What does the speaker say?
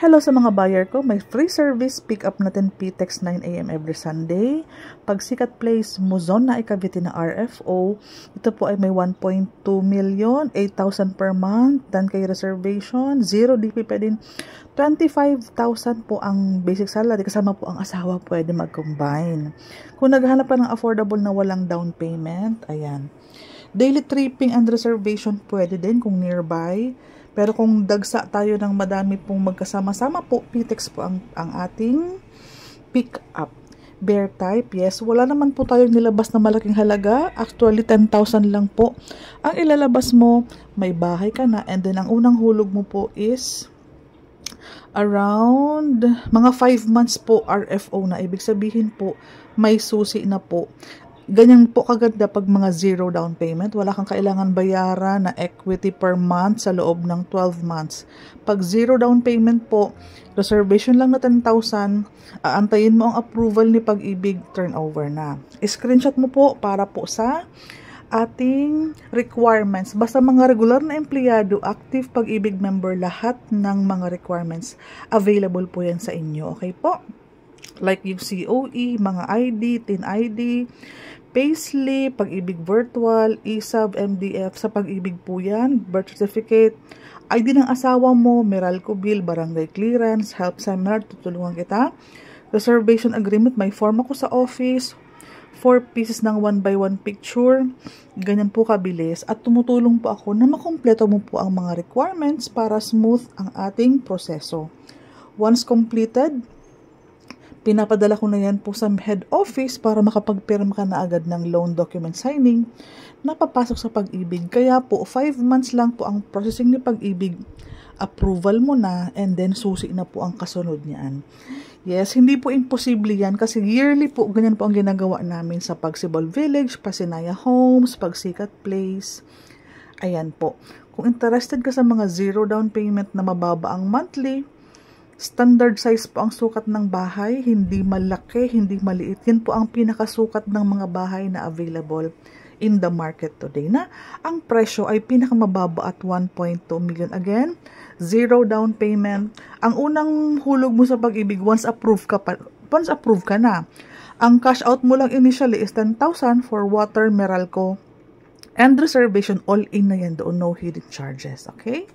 Hello sa mga buyer ko, may free service pick up natin PTEX 9 AM every Sunday. Pagsikat Place, Muzon na Cavite na RFO. Ito po ay may 1.2 million, 8,000 per month, 10K reservation, 0 DP pa din. 25,000 po ang basic salary, kasama po ang asawa, pwede mag-combine. Kung naghahanap pa ng affordable na walang down payment, ayan. Daily tripping and reservation pwede din kung nearby. Pero kung dagsa tayo ng madami pong magkasama-sama po, PTEX po ang ating pick up. Bear type, yes. Wala naman po tayong nilabas na malaking halaga. Actually, 10,000 lang po. Ang ilalabas mo, may bahay ka na. And then, ang unang hulog mo po is around mga 5 months po RFO na. Ibig sabihin po, may susi na po. Ganyan po kaganda pag mga zero down payment. Wala kang kailangan bayaran na equity per month sa loob ng 12 months. Pag zero down payment po, reservation lang na 10,000, aantayin mo ang approval ni Pag-ibig, turnover na. Screenshot mo po para po sa ating requirements. Basta mga regular na empleyado, active Pag-ibig member, lahat ng mga requirements available po yan sa inyo. Okay po? Like yung COE, mga ID, TIN ID, payslip, Pag-ibig virtual, ESAB, MDF, sa Pag-ibig po yan, birth certificate, ID ng asawa mo, Meralco bill, barangay clearance, help seminar, tutulungan kita. Reservation agreement, may form ako sa office, 4 pieces ng 1x1 picture, ganyan po kabilis, at tumutulong po ako na makumpleto mo po ang mga requirements para smooth ang ating proseso. Once completed, pinapadala ko na yan po sa head office para makapagpirma ka na agad ng loan document signing na papasok sa Pag-ibig. Kaya po, 5 months lang po ang processing ni Pag-ibig. Approval mo na and then susi na po ang kasunod niyan. Yes, hindi po imposible yan kasi yearly po, ganyan po ang ginagawa namin sa Pagsibol Village, Pasinaya Homes, Pagsikat Place. Ayan po. Kung interested ka sa mga zero down payment na mababa ang monthly, standard size po ang sukat ng bahay, hindi malaki, hindi maliit. Yan po ang pinakasukat ng mga bahay na available in the market today. Na ang presyo ay pinakamababa at 1.2 million. Again, zero down payment. Ang unang hulog mo sa Pag-ibig, once approved ka na. Ang cash out mo lang initially is 10,000 for water, Meralco, and reservation. All in na yan doon, no hidden charges. Okay?